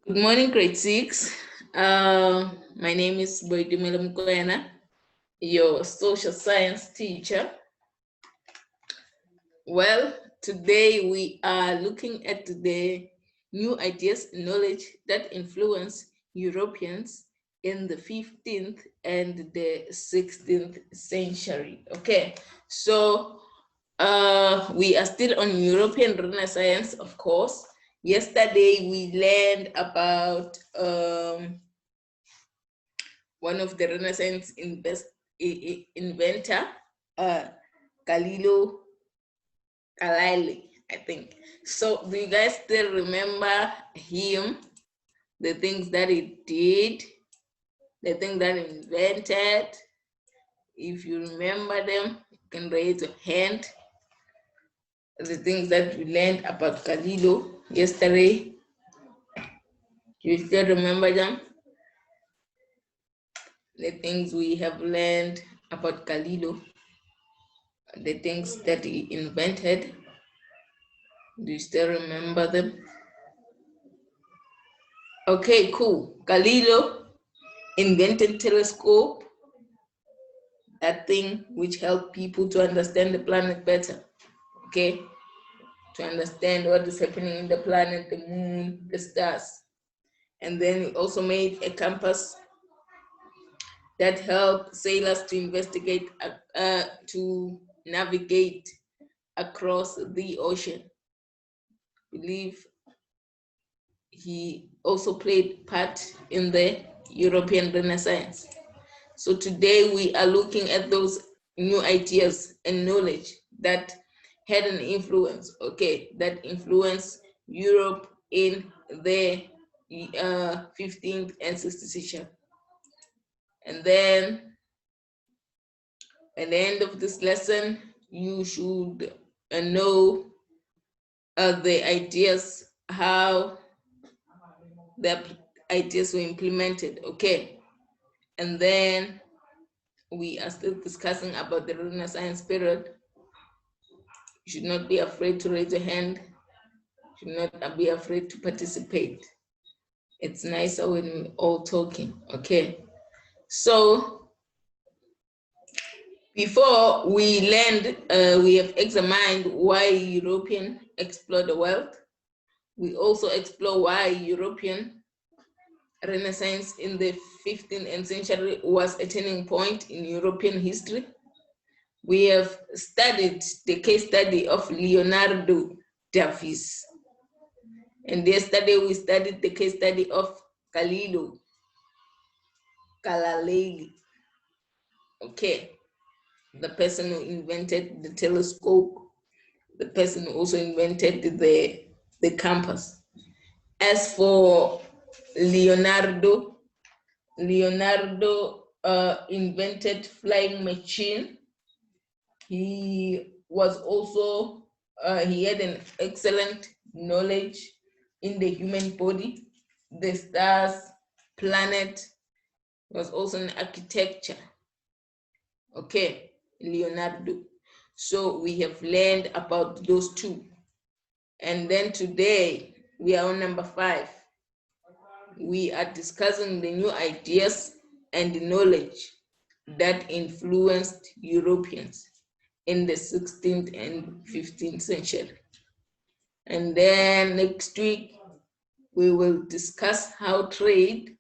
Good morning, grade 6. My name is Boydumela Mkoena, your social science teacher. Well, today we are looking at the new ideas and knowledge that influence Europeans in the 15th and the 16th century. Okay, so we are still on European Renaissance, of course. Yesterday we learned about one of the Renaissance inventor, Galileo Galilei, I think. So do you guys still remember him, the things that he did, the things that he invented? If you remember them, you can raise your hand. The things that we learned about Galileo yesterday, you still remember them? The things we have learned about Galileo, the things that he invented, do you still remember them? Okay, cool. Galileo invented telescope, that thing which helped people to understand the planet better, okay? To understand what is happening in the planet, the moon, the stars. And then he also made a compass that helped sailors to investigate, to navigate across the ocean. I believe he also played part in the European Renaissance. So today we are looking at those new ideas and knowledge that had an influence, okay, that influenced Europe in the 15th and 16th century. And then at the end of this lesson, you should know the ideas, how the ideas were implemented, okay? And then we are still discussing about the Renaissance period. You should not be afraid to raise your hand. You should not be afraid to participate. It's nicer when we're all talking, okay? So before we land, we have examined why European explored the world. We also explore why European Renaissance in the 15th and century was a turning point in European history. We have studied the case study of Leonardo da Vinci. And yesterday we studied the case study of Galileo Galilei. Okay, the person who invented the telescope, the person who also invented the compass. As for Leonardo invented flying machine. He was also, he had an excellent knowledge in the human body, the stars, planet. He was also an architecture. Okay, Leonardo. So we have learned about those two. And then today we are on number 5. We are discussing the new ideas and the knowledge that influenced Europeans in the 16th and 15th century. And then next week, we will discuss how trade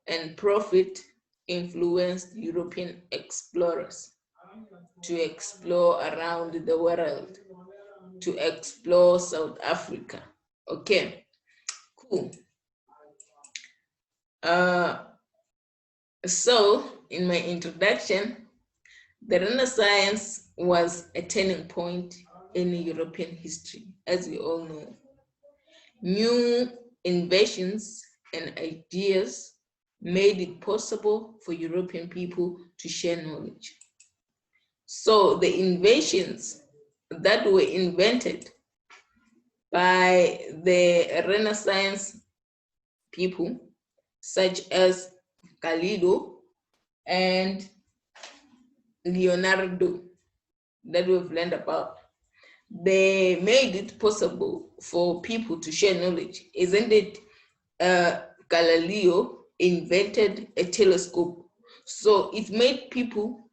and profit influenced European explorers to explore around the world, to explore South Africa. Okay, cool. So in my introduction, the Renaissance was a turning point in European history, as we all know. New inventions and ideas made it possible for European people to share knowledge. So the inventions that were invented by the Renaissance people, such as Galileo and Leonardo, that we've learned about, they made it possible for people to share knowledge, isn't it? Galileo invented a telescope. So it made people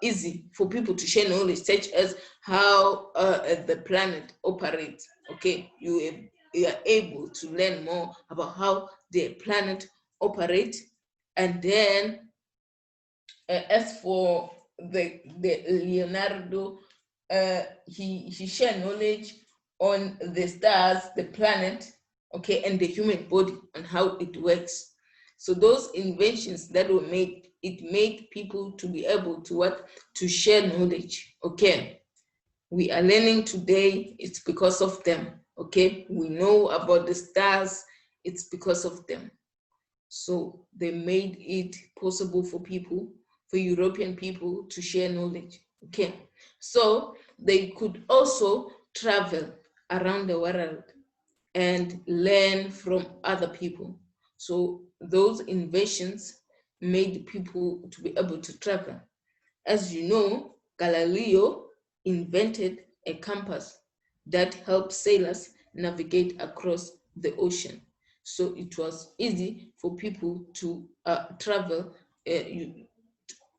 easy for people to share knowledge, such as how the planet operates. Okay, you are able to learn more about how the planet operates. And then as for the Leonardo, he shared knowledge on the stars, the planet, okay, and the human body and how it works. So those inventions that were made, it made people to be able to what? To share knowledge, okay. We are learning today, it's because of them, okay. We know about the stars, it's because of them. So they made it possible for people, for European people to share knowledge, okay. So they could also travel around the world and learn from other people. So those inventions made people to be able to travel. As you know, Galileo invented a compass that helped sailors navigate across the ocean. So it was easy for people to travel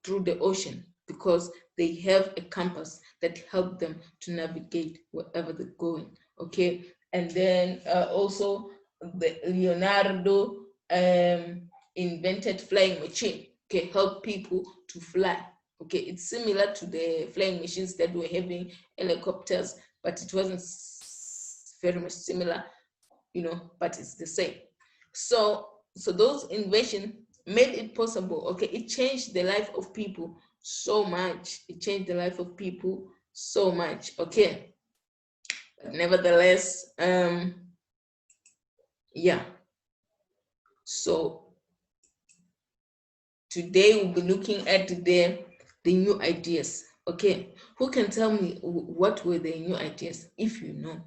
through the ocean because they have a compass that helped them to navigate wherever they're going. Okay, and then also the Leonardo invented flying machine. Okay, help people to fly. Okay, it's similar to the flying machines that were having helicopters, but it wasn't very much similar, you know, but it's the same. So those inventions made it possible. Okay, it changed the life of people so much. It changed the life of people so much. Okay, nevertheless, yeah. So today we'll be looking at the new ideas. Okay, who can tell me what were the new ideas? If you know,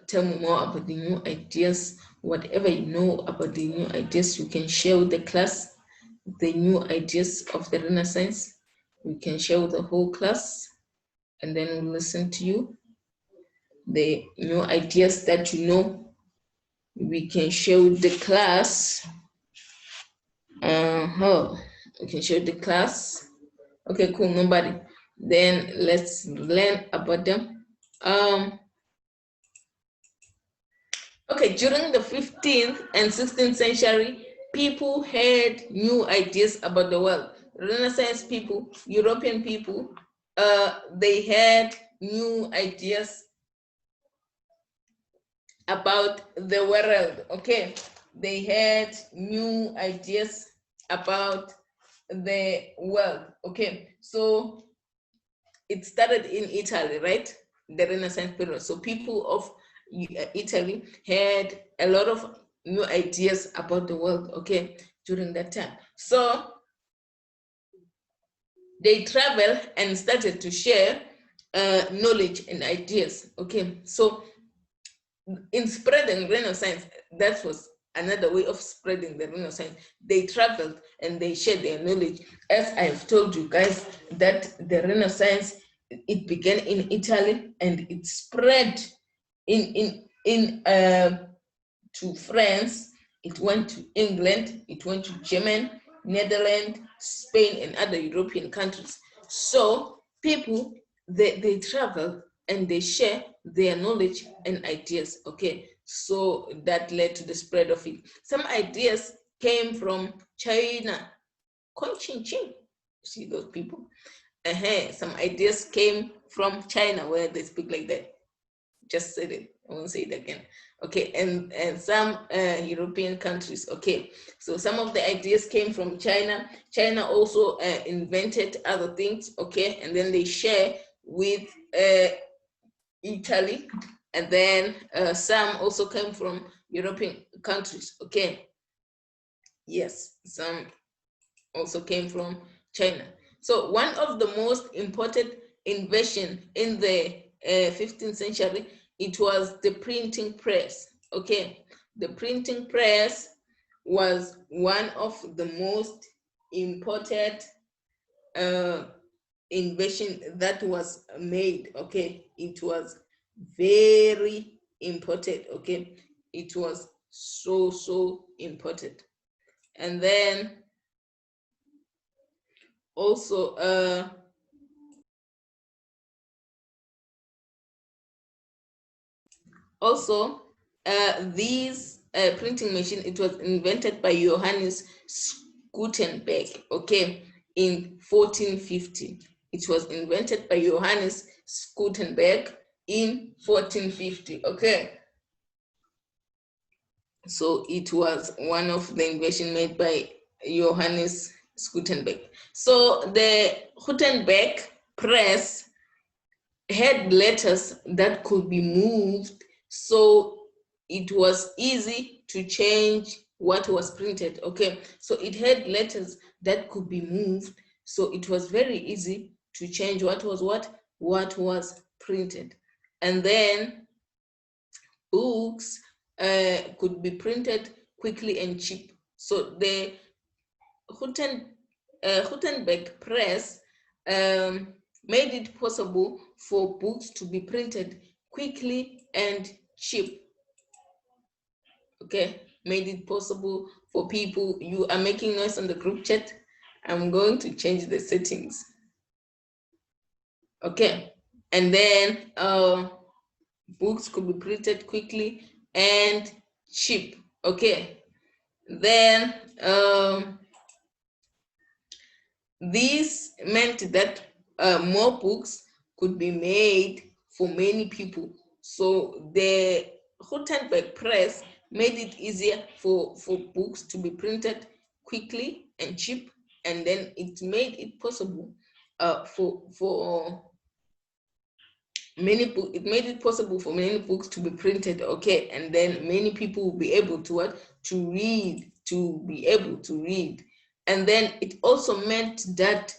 tell me more about the new ideas. Whatever you know about the new ideas, you can share with the class. The new ideas of the Renaissance, we can share with the whole class, and then we'll listen to you. The new ideas that you know, we can share with the class. We can share with the class. Okay, cool, nobody. Then let's learn about them. Okay, during the 15th and 16th century, people had new ideas about the world. Renaissance people, European people, they had new ideas about the world, okay? They had new ideas about the world, okay? So it started in Italy, right? The Renaissance period. So people of Italy had a lot of new ideas about the world, okay, during that time. So they traveled and started to share knowledge and ideas, okay. So in spreading Renaissance, that was another way of spreading the Renaissance. They traveled and they shared their knowledge. As I've told you guys, that the Renaissance, it began in Italy and it spread to France. It went to England, it went to Germany, Netherlands, Spain, and other European countries. So people, they travel and they share their knowledge and ideas, okay? So that led to the spread of it. Some ideas came from China. See those people? Some ideas came from China where they speak like that. Just said it, I won't say it again. Okay, and some European countries, okay. So some of the ideas came from China. China also invented other things, okay, and then they share with Italy, and then some also came from European countries, okay. Yes, some also came from China. So one of the most important invention in the 15th century, it was the printing press, okay. The printing press was one of the most important invention that was made, okay. It was very imported, okay? It was so imported. And then also these printing machine, it was invented by Johannes Gutenberg, okay, in 1450. It was invented by Johannes Gutenberg in 1450, okay. So it was one of the invention made by Johannes Gutenberg. So the Gutenberg press had letters that could be moved, so it was easy to change what was printed, okay? So it had letters that could be moved, so it was very easy to change what was printed. And then books could be printed quickly and cheap. So the Gutenberg press made it possible for books to be printed quickly and cheap. Okay, made it possible for people. You are making noise on the group chat. I'm going to change the settings. Okay, and then books could be printed quickly and cheap. Okay, then this meant that more books could be made for many people. So the Gutenberg press made it easier for books to be printed quickly and cheap, and then it made it possible for many books. It made it possible for many books to be printed, okay, and then many people will be able to read, to be able to read. And then it also meant that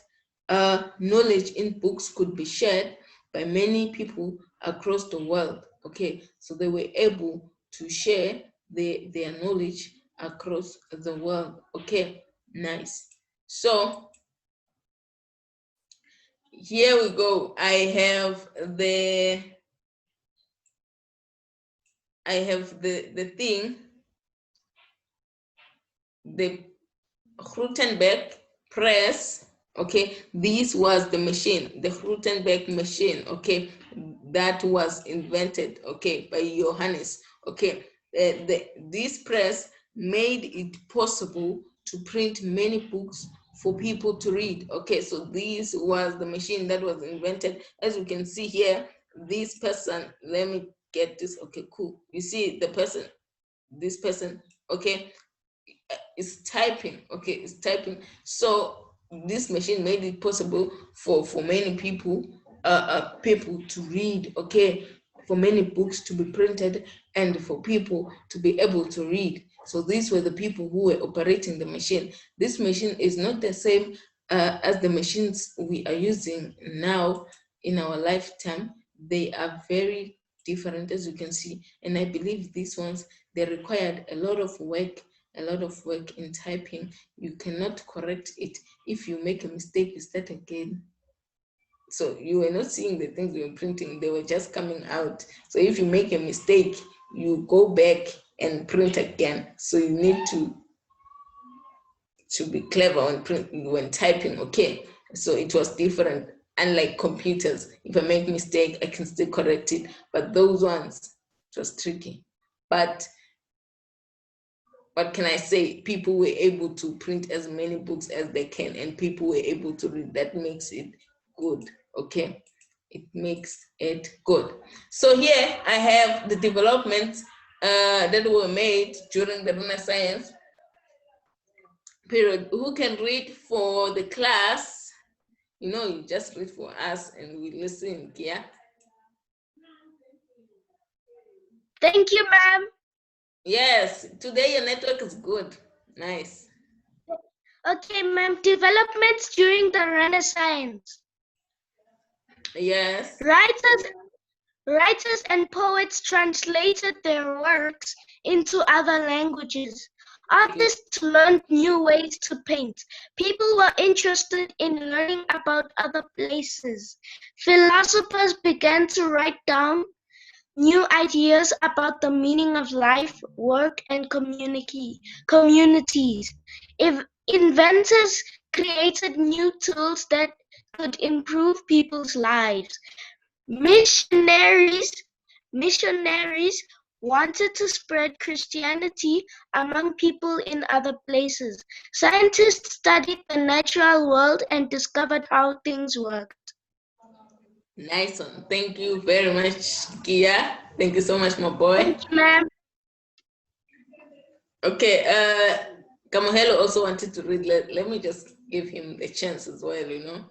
knowledge in books could be shared by many people across the world, okay? So they were able to share their knowledge across the world, okay? Nice. So here we go. I have the thing, the Gutenberg press, okay? This was the machine, the Gutenberg machine, okay? That was invented, okay, by Johannes, okay? This press made it possible to print many books for people to read, okay? So this was the machine that was invented. As you can see here, this person, let me get this, okay, cool. You see the person, this person, okay, is typing, okay, it's typing. So this machine made it possible for many people to read, okay, for many books to be printed and for people to be able to read. So these were the people who were operating the machine. This machine is not the same as the machines we are using now in our lifetime. They are very different, as you can see, and I believe these ones, they required a lot of work in typing. You cannot correct it. If you make a mistake, you start again. So you were not seeing the things you were printing, they were just coming out. So if you make a mistake, you go back and print again. So you need to be clever when typing, okay? So it was different. Unlike computers, if I make a mistake, I can still correct it. But those ones, it was tricky. But what can I say? People were able to print as many books as they can, and people were able to read. That makes it good, okay? It makes it good. So here I have the developments that were made during the Renaissance period. Who can read for the class? You know, you just read for us and we listen, yeah? Thank you, ma'am. Yes, today your network is good. Nice. Okay, ma'am. Developments during the Renaissance. Yes. Writers and poets translated their works into other languages. Artists learned new ways to paint. People were interested in learning about other places. Philosophers began to write down new ideas about the meaning of life, work, and communities. If inventors created new tools that could improve people's lives. Missionaries wanted to spread Christianity among people in other places. Scientists studied the natural world and discovered how things worked. Nice one. Thank you very much, Kia. Thank you so much, my boy. Thank you, ma'am. Okay, Kamohelo also wanted to read. Let me just give him a chance as well, you know.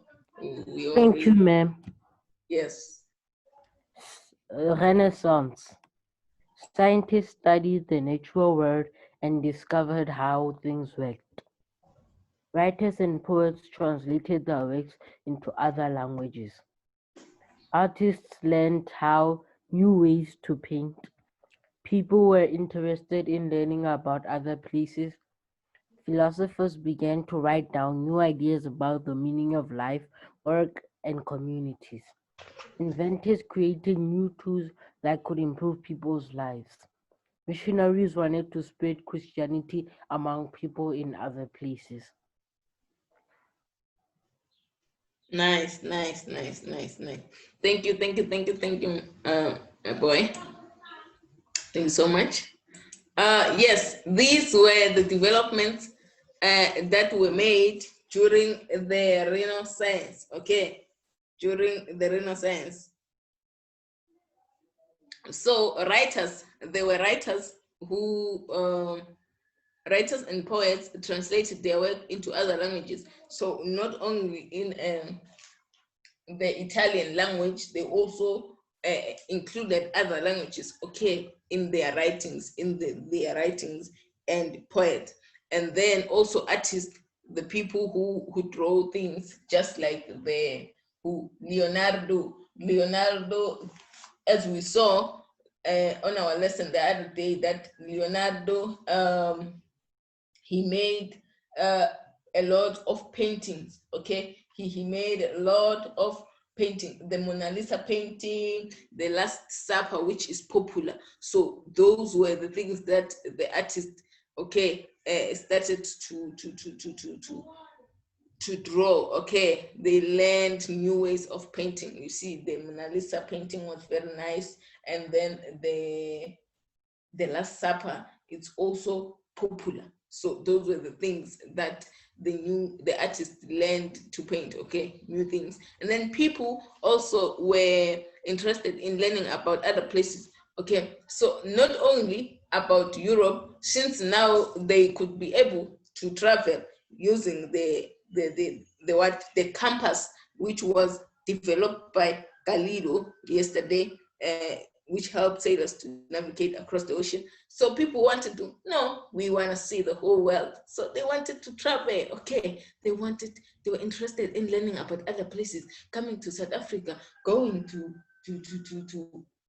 Thank you, ma'am. Yes. Renaissance. Scientists studied the natural world and discovered how things worked. Writers and poets translated their works into other languages. Artists learned how new ways to paint. People were interested in learning about other places. Philosophers began to write down new ideas about the meaning of life, work, and communities. Inventors created new tools that could improve people's lives. Missionaries wanted to spread Christianity among people in other places. Nice. Thank you, my boy. Thank you so much. Yes, these were the developments that were made during the Renaissance. Okay, during the Renaissance. So they were writers who writers and poets translated their work into other languages. So not only in the Italian language, they also included other languages, okay, in their writings, their writings and poets. And then also artists, the people who draw things, just like Leonardo, as we saw on our lesson the other day, that Leonardo, he made a lot of paintings, okay? He made a lot of painting, the Mona Lisa painting, the Last Supper, which is popular. So those were the things that the artist, okay, started to draw, okay? They learned new ways of painting. You see, the Mona Lisa painting was very nice. And then the Last Supper, it's also popular. So those were the things that the artist learned to paint, okay, new things. And then people also were interested in learning about other places, okay. So not only about Europe, since now they could be able to travel using the compass, which was developed by Galileo yesterday, which helped sailors to navigate across the ocean. So people wanted to, no, we want to see the whole world. So they wanted to travel, okay. They were interested in learning about other places, coming to South Africa, going to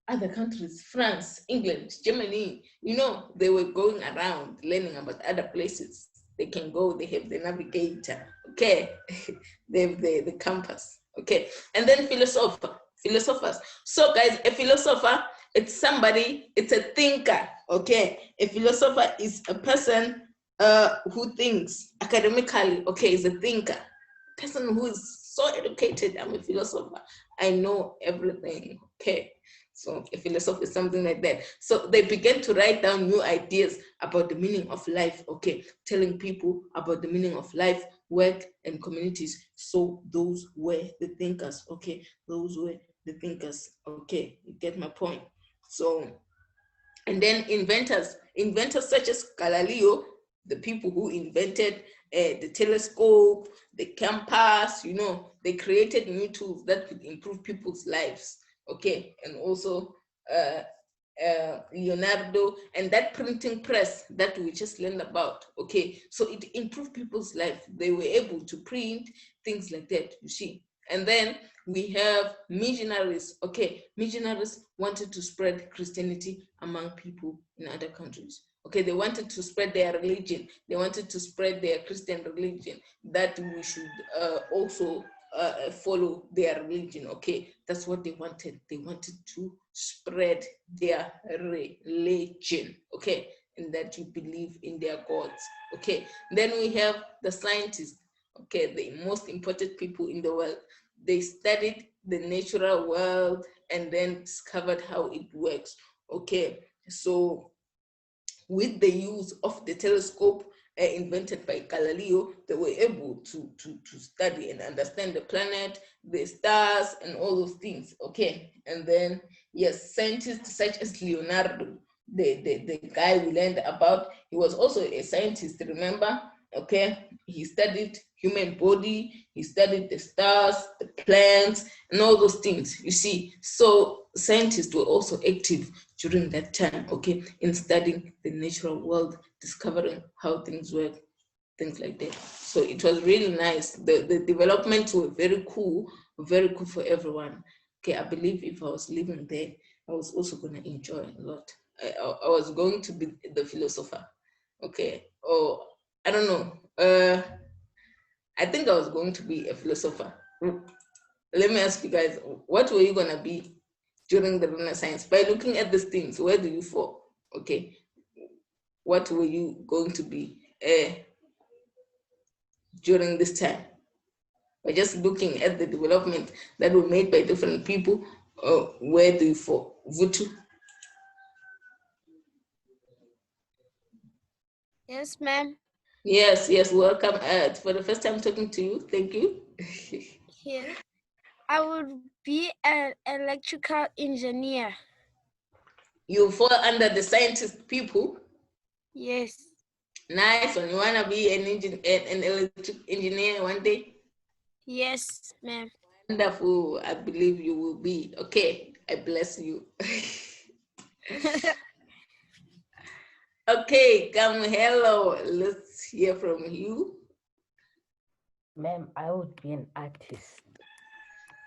other countries, France, England, Germany, you know, they were going around learning about other places. They can go, they have the navigator, okay. They have the compass, okay. And then philosophers. So guys, a philosopher, it's somebody, it's a thinker, okay. A philosopher is a person who thinks academically, okay, is a thinker. A person who is so educated. I'm a philosopher, I know everything, okay. So a philosopher is something like that. So they began to write down new ideas about the meaning of life, okay, telling people about the meaning of life, work, and communities. So those were the thinkers, okay. Those were the thinkers, okay. You get my point. So, and then inventors such as Galileo, the people who invented the telescope, the compass, you know, they created new tools that could improve people's lives, okay. And also Leonardo and that printing press that we just learned about, okay. So it improved people's life. They were able to print things like that, you see. And then we have missionaries, okay. Missionaries wanted to spread Christianity among people in other countries, okay. They wanted to spread their religion. They wanted to spread their Christian religion, that we should also follow their religion. Okay, that's what they wanted. They wanted to spread their religion. Okay, and that you believe in their gods. Okay, then we have the scientists. Okay, the most important people in the world. They studied the natural world and then discovered how it works. Okay, so with the use of the telescope invented by Galileo, they were able to study and understand the planet, the stars, and all those things. Okay, and then yes, scientists such as Leonardo, the guy we learned about, he was also a scientist, remember? Okay, he studied human body, he studied the stars, the plants, and all those things, you see. So scientists were also active during that time, okay, in studying the natural world, discovering how things work, things like that. So it was really nice. The developments were very cool for everyone. Okay, I believe if I was living there, I was also going to enjoy a lot. I was going to be the philosopher, okay, or I don't know. I think I was going to be a philosopher. Let me ask you guys, what were you going to be during the Renaissance? By looking at these things, where do you fall? Okay, what were you going to be during this time? By just looking at the development that were made by different people, where do you fall? Vutu? Yes, ma'am. Yes, welcome. For the first time talking to you, thank you. Here, I would be an electrical engineer. You fall under the scientist people. Yes. Nice one. You want to be an electric engineer one day? Yes, ma'am. Wonderful. I believe you will be. Okay, I bless you. Okay, come hello. Let's hear from you. Ma'am, I would be an artist.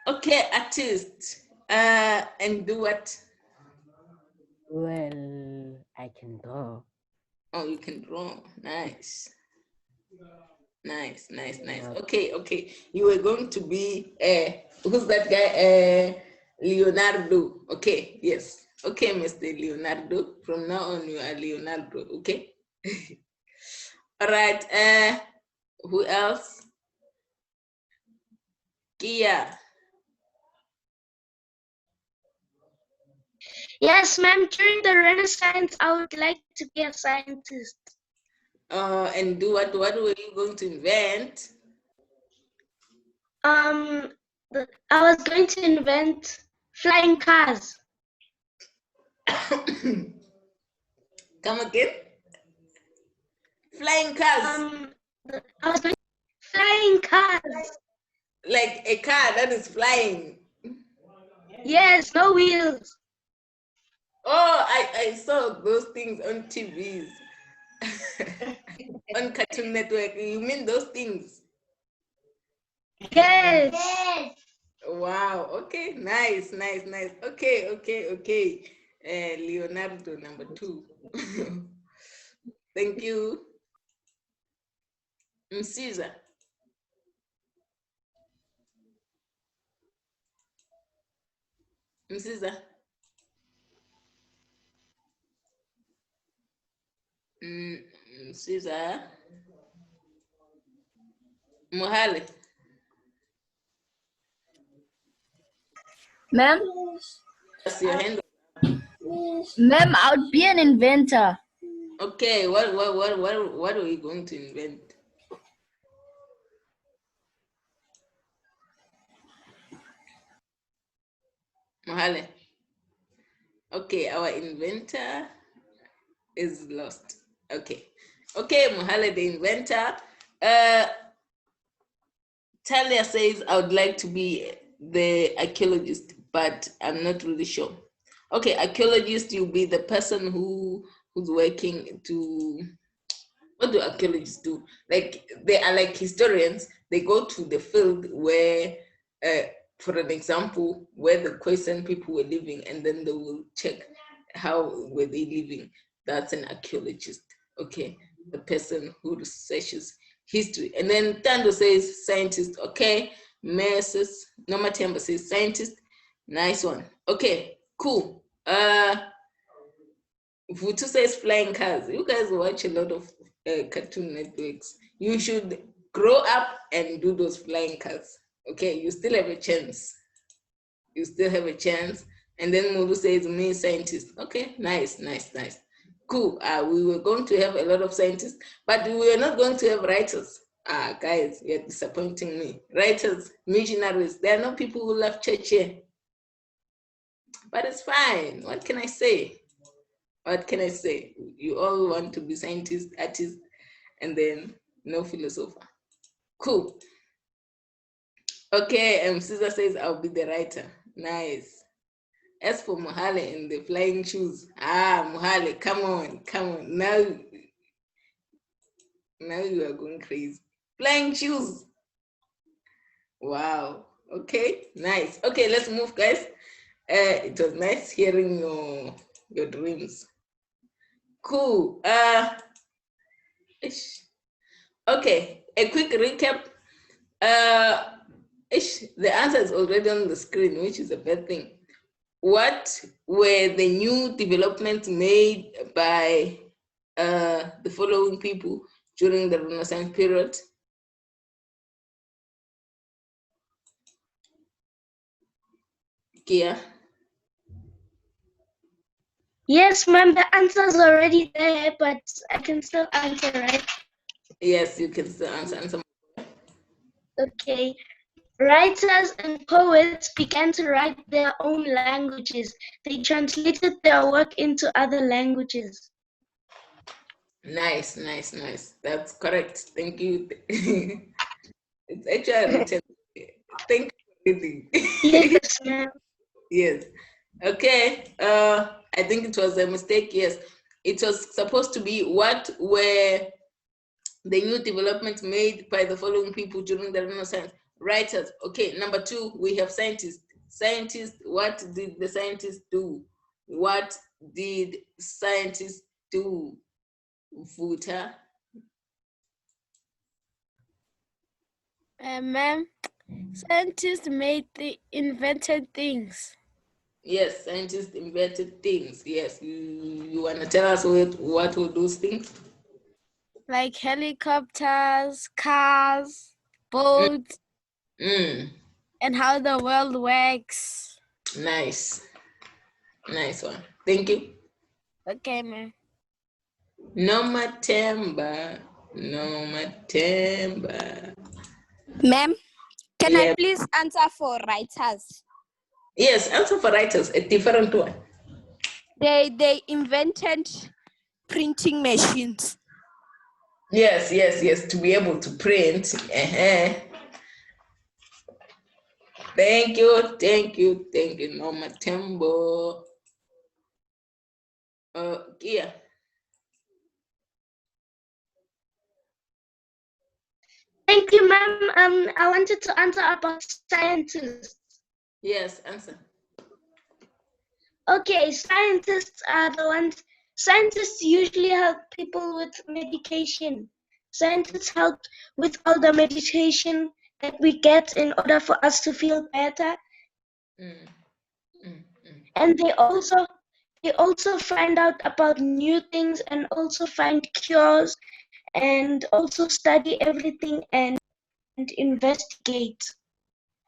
Okay, artist. And do what? Well, I can draw. Oh, you can draw. Nice. Nice. Yeah. Okay. You were going to be who's that guy? Leonardo. Okay, yes. Okay, Mr. Leonardo. From now on, you are Leonardo. Okay. All right. Who else? Kia. Yes, ma'am. During the Renaissance, I would like to be a scientist. And do what? What were you going to invent? I was going to invent flying cars. Come again? Flying cars. I was going flying cars. Like a car that is flying. Yes, no wheels. Oh, I saw those things on TVs. On Cartoon Network. You mean those things? Yes. Wow. Okay. Nice. Okay. Leonardo number 2. Thank you. Caesar. Caesar. Caesar. Mohale. Ma'am? That's your hand. Ma'am, I would be an inventor. Okay, what are we going to invent? Mohale. Okay, our inventor is lost. Okay, Mohale, the inventor. Talia says, I would like to be the archaeologist, but I'm not really sure. Okay, archaeologist, you'll be the person who's working to, what do archaeologists do? Like, they are like historians. They go to the field where, for an example, where the Khoisan people were living, and then they will check how were they living. That's an archaeologist, okay? The person who researches history. And then Tando says scientist, okay? Mrs. Nomatemba says scientist. Nice one. Okay, cool. Vutu says flying cars. You guys watch a lot of Cartoon Networks. You should grow up and do those flying cars. Okay, you still have a chance. You still have a chance. And then Mulu says me scientist. Okay, nice. Cool. We were going to have a lot of scientists, but we were not going to have writers. Guys, you're disappointing me. Writers, missionaries, there are no people who love church here. But it's fine. What can I say? What can I say? You all want to be scientists, artists, and then no philosopher. Cool. Okay, Caesar says I'll be the writer. Nice. As for Mohale and the flying shoes, Mohale, come on. Now you are going crazy. Flying shoes. Wow. Okay, nice. Okay, let's move, guys. It was nice hearing your dreams. Cool. Okay, a quick recap. The answer is already on the screen, which is a bad thing. What were the new developments made by the following people during the Renaissance period? Kia? Yes, ma'am, the answer's already there, but I can still answer, right? Yes, you can still answer. Okay. Writers and poets began to write their own languages. They translated their work into other languages. Nice. That's correct. Thank you. It's actually written. Thank you. Yes, ma'am. Yes. Okay. I think it was a mistake. Yes. It was supposed to be what were the new developments made by the following people during the Renaissance. Writers. Okay. Number 2, we have scientists. Scientists, what did the scientists do? What did scientists do? Vuta? Ma'am, scientists invented things. Yes, scientists invented things. Yes, you want to tell us what were those things? Like helicopters, cars, boats, and how the world works. Nice one. Thank you. Okay, ma'am. Nomatemba. Ma'am, can Yeah. I please answer for writers? Yes, answer for writers, a different one. They invented printing machines. Yes, to be able to print. Thank you, Nomatembo. Yeah. Thank you, ma'am. I wanted to answer about scientists. Yes, answer. Okay, scientists usually help people with medication. Scientists help with all the medication that we get in order for us to feel better. And they also find out about new things and also find cures and also study everything and investigate.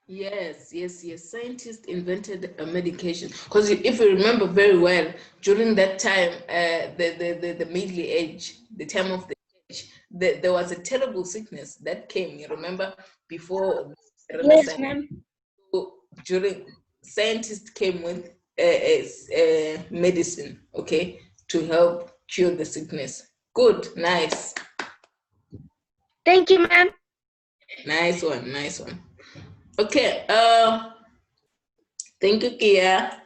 Yes. Scientists invented a medication because if you remember very well, during that time, the Middle Age, the time of the age, there was a terrible sickness that came. You remember before the Renaissance? Yes, ma'am. So during scientists came with medicine, okay, to help cure the sickness. Good, nice. Thank you, ma'am. Nice one. Okay, thank you, Kia.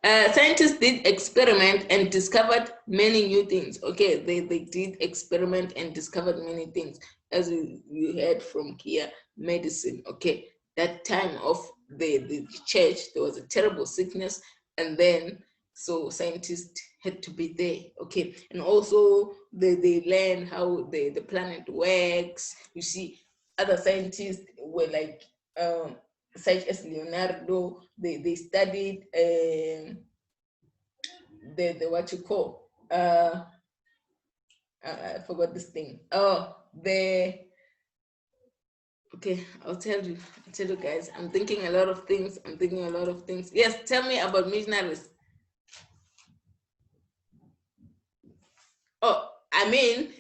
Scientists did experiment and discovered many new things. Okay, they did experiment and discovered many things. As you heard from Kia, medicine. Okay, that time of the church, there was a terrible sickness, and then so scientists had to be there. Okay, and also they learned how the planet works. You see, other scientists were like such as Leonardo, they studied the what you call, I forgot this thing. Oh, okay, I'll tell you guys. I'm thinking a lot of things. Yes, tell me about missionaries. Oh, I mean,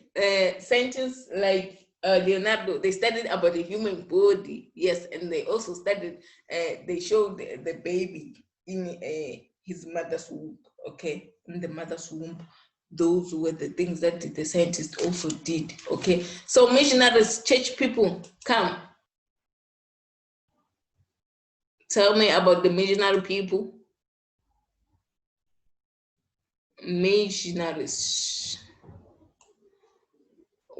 scientists like Leonardo, they studied about the human body, yes, and they also studied, they showed the baby in his mother's womb, okay, in the mother's womb. Those were the things that the scientists also did, okay. So missionaries, church people, come. Tell me about the missionary people. Missionaries.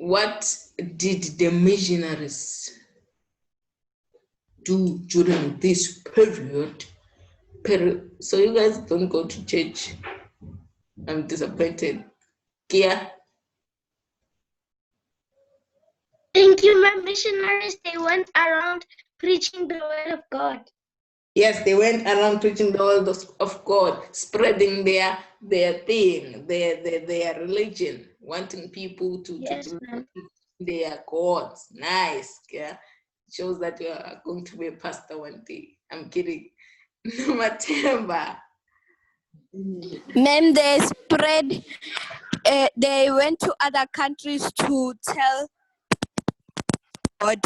What did the missionaries do during this period? So you guys don't go to church. I'm disappointed. Kia? Thank you, my missionaries. They went around preaching the word of God. Yes, they went around preaching the word of God, spreading their thing, their religion, wanting people to Yes, believe ma'am. their gods. Nice. Yeah. Shows that you are going to be a pastor one day. I'm kidding. Matemba. Ma'am, they spread, they went to other countries to tell God,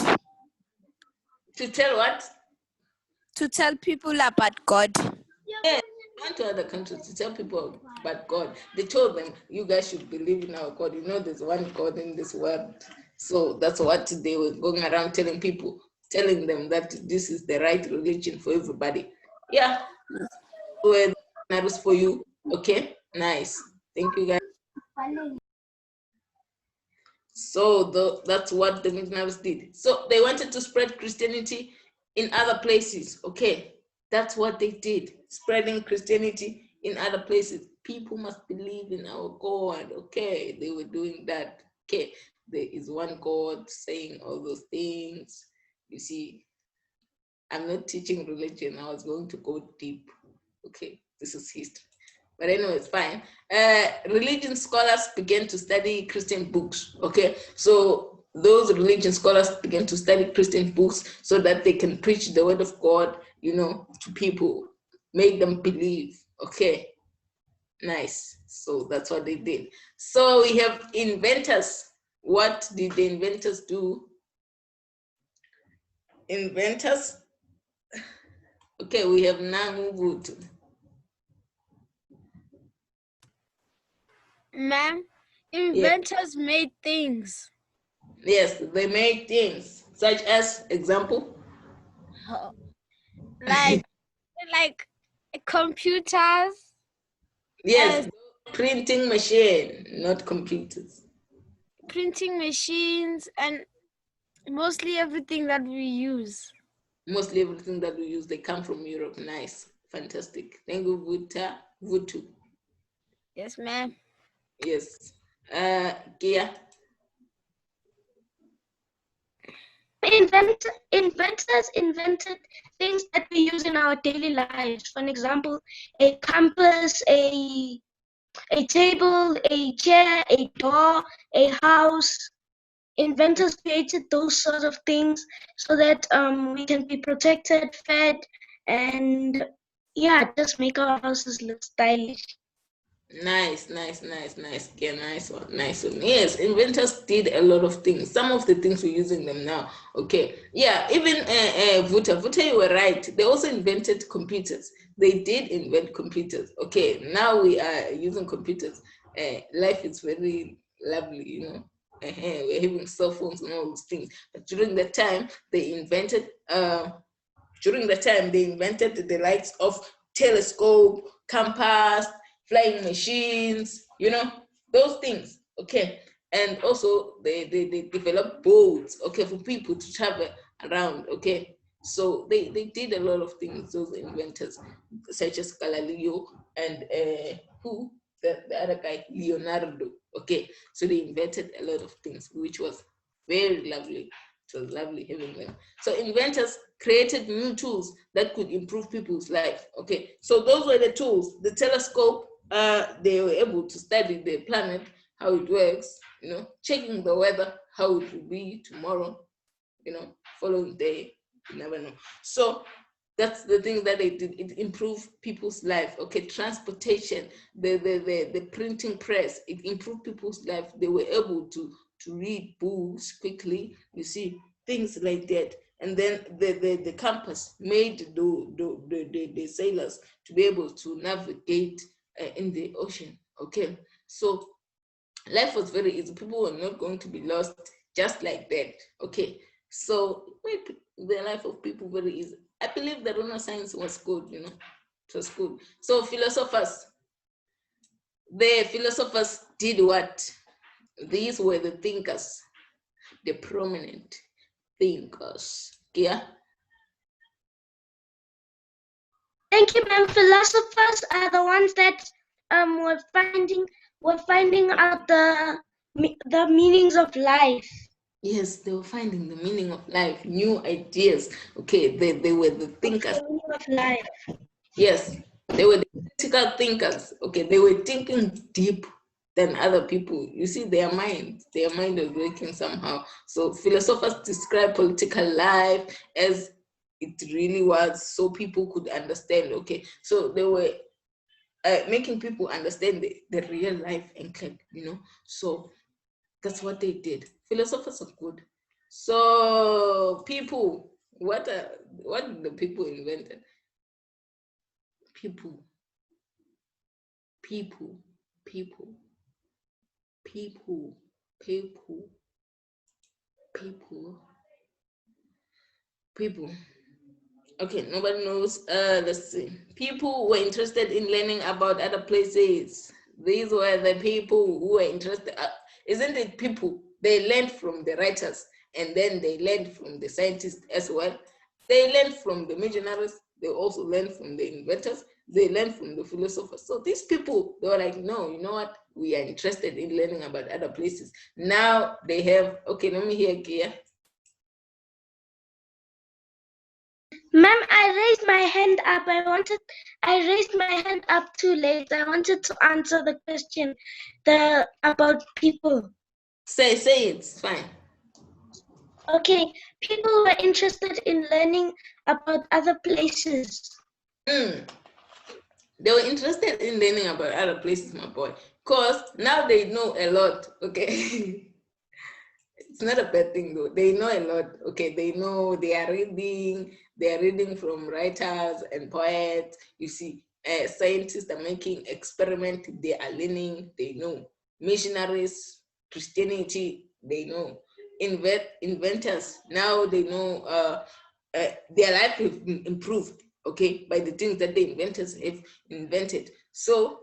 To tell what? to tell people about God. Yeah, went to other countries to tell people about God. They told them, you guys should believe in our God. You know, there's one God in this world. So that's what they were going around telling people, telling them that this is the right religion for everybody. Yeah, well, that was for you. Okay, nice. Thank you, guys. So that's what the missionaries did. So they wanted to spread Christianity in other places. Okay, that's what they did, spreading Christianity in other places. People must believe in our God. Okay, they were doing that. Okay, there is one God saying all those things. You see, I'm not teaching religion. I was going to go deep. Okay, this is history. But anyway, it's fine. Religion scholars began to study Christian books, okay? So those religion scholars began to study Christian books so that they can preach the word of God, you know, to people, make them believe, okay? Nice. So that's what they did. So we have inventors. What did the inventors do? Inventors. Okay, we have Nangubutu. Ma'am, inventors made things. Yes, they made things, such as example. Like computers. Yes, printing machine, not computers. Printing machines, and mostly everything that we use. Mostly everything that we use, they come from Europe. Nice, fantastic. Thank you, Vutu. Yes, ma'am. Yes. Kia. Inventors invented things that we use in our daily lives. For example, a compass, a table, a chair, a door, a house. Inventors created those sort of things so that we can be protected, fed, and yeah, just make our houses look stylish. Nice. Yeah, nice one. Yes, inventors did a lot of things. Some of the things we're using them now. Okay. Yeah, even Vuta, you were right. They also invented computers. They did invent computers. Okay, now we are using computers. Life is very lovely, you know. We're having cell phones and all those things. But during the time they invented the likes of telescope, compass, flying machines, you know, those things, okay? And also they developed boats, okay, for people to travel around, okay? So they did a lot of things, those inventors, such as Galileo and the other guy, Leonardo, okay? So they invented a lot of things, which was very lovely It was lovely having them. So inventors created new tools that could improve people's life. Okay, so those were the tools. The telescope, they were able to study the planet, how it works, checking the weather, how it will be tomorrow, following day, you never know. So that's the thing that they did. It improved people's life. Okay, transportation, the printing press, it improved people's life. They were able to read books quickly, you see, things like that. And then the compass made the sailors to be able to navigate in the ocean. Okay, so life was very easy. People were not going to be lost just like that. Okay, so it made the life of people very easy. I believe the Renaissance was good, it was good. So the philosophers did what? These were the thinkers, the prominent thinkers. Yeah. Thank you, ma'am. Philosophers are the ones that were finding out the meanings of life. Yes, they were finding the meaning of life, new ideas. Okay, they were the thinkers. The meaning of life. Yes, they were the critical thinkers. Okay, they were thinking deep than other people. You see, their mind was working somehow. So philosophers describe political life as it really was, so people could understand. Okay, so they were making people understand the real life and so that's what they did. Philosophers are good. So people, what did the people invented? People. Okay, nobody knows. Let's see. People were interested in learning about other places. These were the people who were interested. Isn't it people? They learned from the writers, and then they learned from the scientists as well. They learned from the missionaries. They also learned from the inventors. They learned from the philosophers. So these people, they were like, no, you know what? We are interested in learning about other places. Now they have, okay, let me hear Kia. Ma'am, I raised my hand up. I raised my hand up too late. I wanted to answer the question about people. Say it, it's fine. Okay, people were interested in learning about other places. They were interested in learning about other places, my boy, because now they know a lot, okay? It's not a bad thing though. They know a lot, okay? They know, they are reading from writers and poets. You see, scientists are making experiments, they are learning, they know. Missionaries, Christianity, they know. Inventors, now they know their life has been improved, okay, by the things that the inventors have invented. So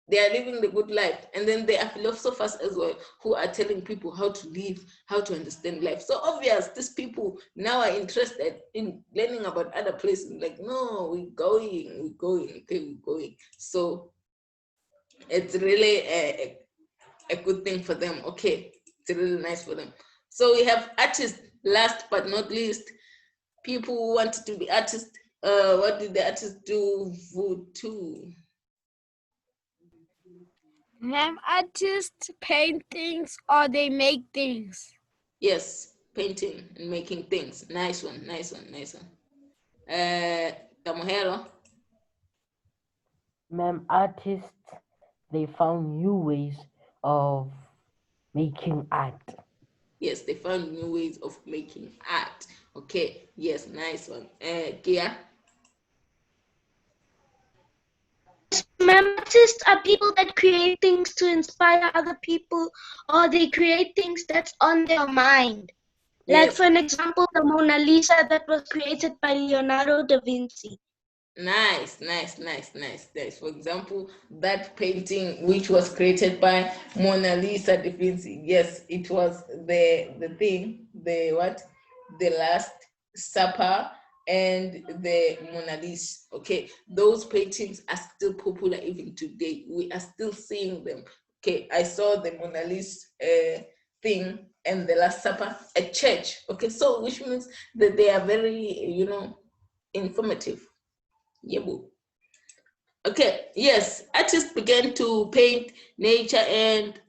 they are living the good life. And then there are philosophers as well who are telling people how to live, how to understand life. So obvious, these people now are interested in learning about other places. Like, no, we're going, okay, we're going. So it's really a good thing for them. Okay, it's really nice for them. So we have artists, last but not least, people who wanted to be artists. What did the artists do? Too? Artists paint things or they make things. Yes, painting and making things. Nice one. Tamuhelo. Ma'am, artists, they found new ways of making art. Yes, they found new ways of making art. Okay, yes, nice one. Kia? Ma'am, artists are people that create things to inspire other people, or they create things that's on their mind. Like, Yes. for an example, the Mona Lisa that was created by Leonardo da Vinci. Nice. For example, that painting which was created by Mona Lisa da Vinci. Yes, it was the thing, the Last Supper and the Mona Lisa. Okay, those paintings are still popular even today. We are still seeing them. Okay, I saw the Mona Lisa thing and the Last Supper at church. Okay, so which means that they are very, informative. Yebu. Okay, yes, artists began to paint nature and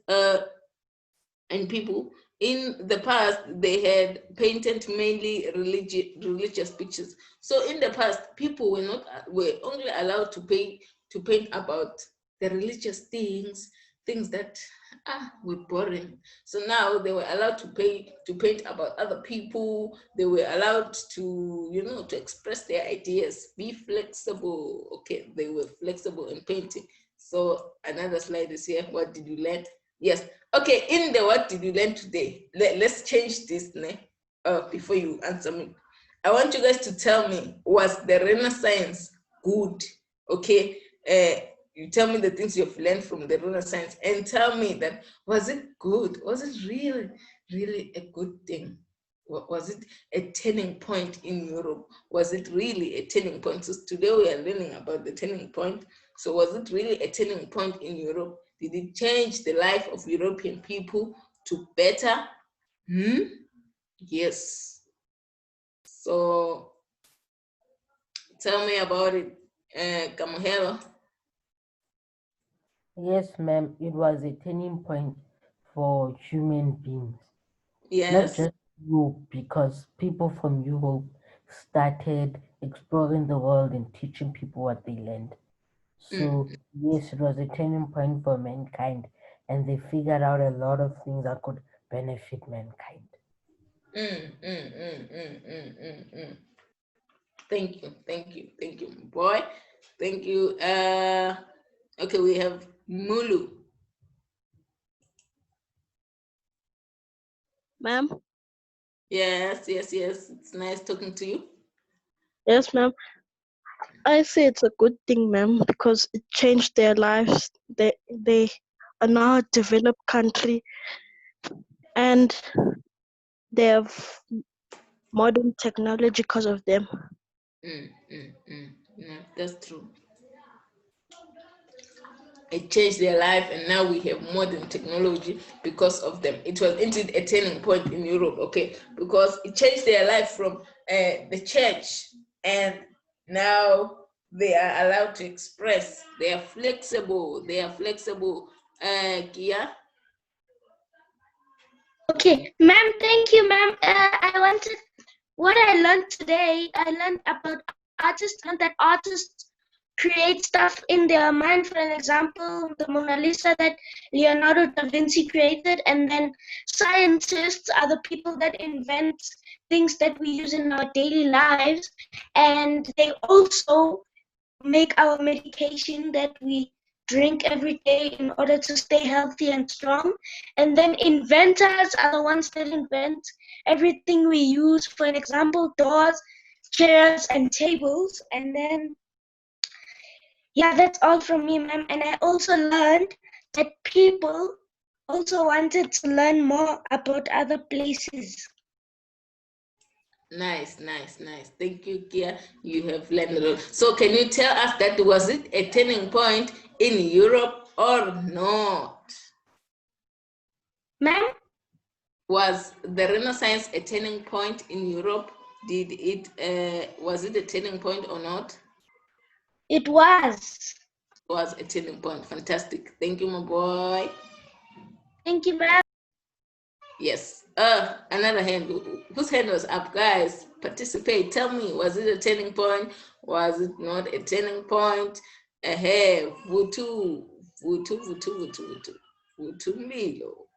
people. In the past, they had painted mainly religious pictures. So in the past, people were only allowed to paint about the religious things that were boring. So now they were allowed to paint about other people. They were allowed to to express their ideas, be flexible. Okay, they were flexible in painting. So another slide is here. What did you learn? Yes. Okay, in the what did you learn today? Let's change this before you answer me. I want you guys to tell me, was the Renaissance good? Okay, you tell me the things you've learned from the Renaissance and tell me that, was it good? Was it really, really a good thing? Was it a turning point in Europe? Was it really a turning point? So today we are learning about the turning point. So was it really a turning point in Europe? Did it change the life of European people to better? Yes. So tell me about it, Kamuhelo. Yes, ma'am, it was a turning point for human beings. Yes. Not just Europe, because people from Europe started exploring the world and teaching people what they learned. So yes, it was a turning point for mankind, and they figured out a lot of things that could benefit mankind. Thank you, boy. Thank you. Okay, we have Mulu. Ma'am? Yes. It's nice talking to you. Yes, ma'am. I say it's a good thing, ma'am, because it changed their lives. They are now a developed country and they have modern technology because of them. Yeah, that's true. It changed their life, and now we have modern technology because of them. It was indeed a turning point in Europe, okay, because it changed their life from the church, and now they are allowed to express. They are flexible. Kia? Okay, ma'am, thank you, ma'am. What I learned today, I learned about artists, and that artists create stuff in their mind. For an example, the Mona Lisa that Leonardo da Vinci created, and then scientists are the people that invent things that we use in our daily lives, and they also make our medication that we drink every day in order to stay healthy and strong. And then inventors are the ones that invent everything we use, for an example, doors, chairs, and tables. And then, yeah, that's all from me, ma'am. And I also learned that people also wanted to learn more about other places. Nice. Thank you, Kia. You have learned a lot. So can you tell us that was it a turning point in Europe or not? Ma'am? Was the Renaissance a turning point in Europe? Was it a turning point or not? It was. It was a turning point. Fantastic. Thank you, my boy. Thank you, ma'am. Yes. Another hand. Whose hand was up? Guys, participate. Tell me, was it a turning point? Was it not a turning point? Vutu Milo.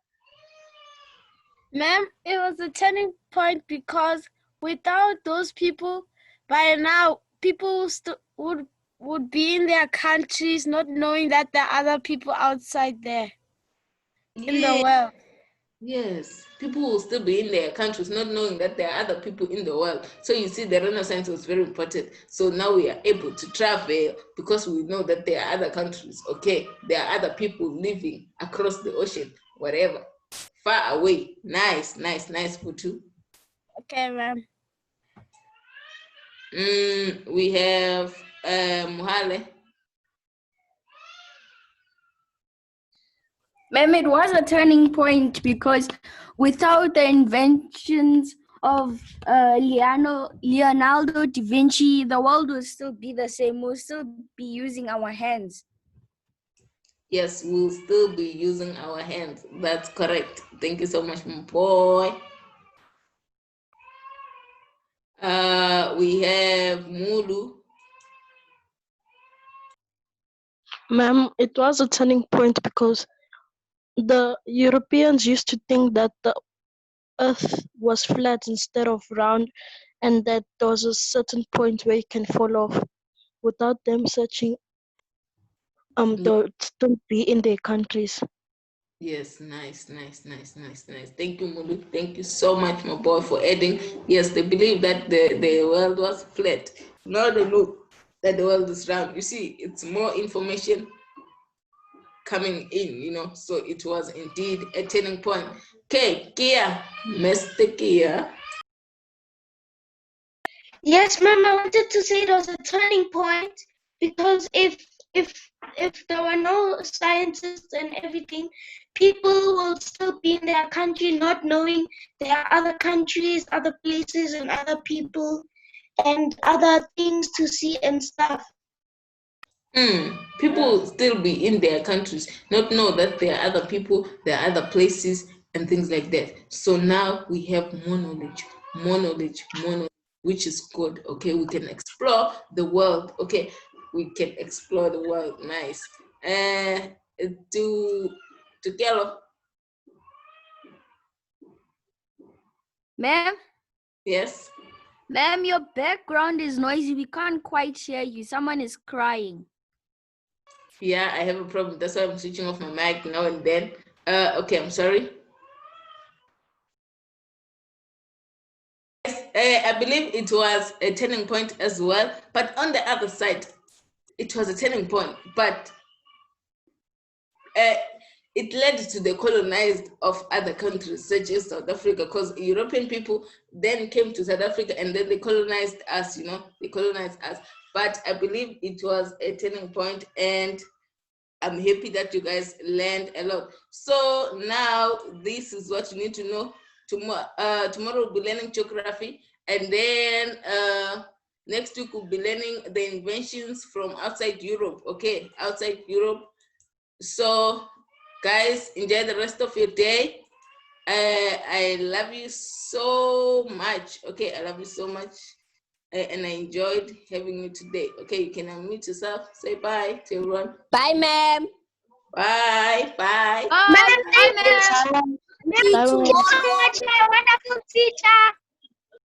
Ma'am, it was a turning point because without those people, by now people would be in their countries not knowing that there are other people outside there in the world. Yes, people will still be in their countries not knowing that there are other people in the world. So you see, the Renaissance was very important. So now we are able to travel because we know that there are other countries, okay? There are other people living across the ocean, whatever, far away. Nice, Putu. Okay, ma'am. We have Muhale. Ma'am, it was a turning point because without the inventions of Leonardo da Vinci, the world would still be the same. We'll still be using our hands. Yes, we'll still be using our hands. That's correct. Thank you so much, my boy. We have Mulu. Ma'am, it was a turning point because the Europeans used to think that the earth was flat instead of round, and that there was a certain point where you can fall off. Without them searching, they would still be in their countries. Yes, nice. Thank you, Mulu. Thank you so much, my boy, for adding. Yes, they believe that the world was flat. Now they know that the world is round. You see, it's more information coming in, so it was indeed a turning point. Okay, Kia, Mr. Kia. Yes, ma'am, I wanted to say it was a turning point because if there were no scientists and everything, people will still be in their country not knowing there are other countries, other places, and other people and other things to see and stuff. People still be in their countries, not know that there are other people, there are other places, and things like that. So now we have more knowledge, which is good. Okay, we can explore the world. Okay, we can explore the world. Nice. To Gallo. Ma'am? Yes. Ma'am, your background is noisy. We can't quite hear you. Someone is crying. Yeah, I have a problem. That's why I'm switching off my mic now and then. Okay, I'm sorry. I believe it was a turning point as well, but on the other side, it was a turning point, but it led to the colonized of other countries, such as South Africa, because European people then came to South Africa and then they colonized us, they colonized us. But I believe it was a turning point, and I'm happy that you guys learned a lot. So now this is what you need to know. Tomorrow we'll be learning geography, and then next week we'll be learning the inventions from outside Europe. Okay, outside Europe. So guys, enjoy the rest of your day. I love you so much. Okay, I love you so much. And I enjoyed having you today. Okay, you can unmute yourself. Say bye to everyone. Bye, ma'am. Bye. Ma'am, thank you so much, my wonderful teacher.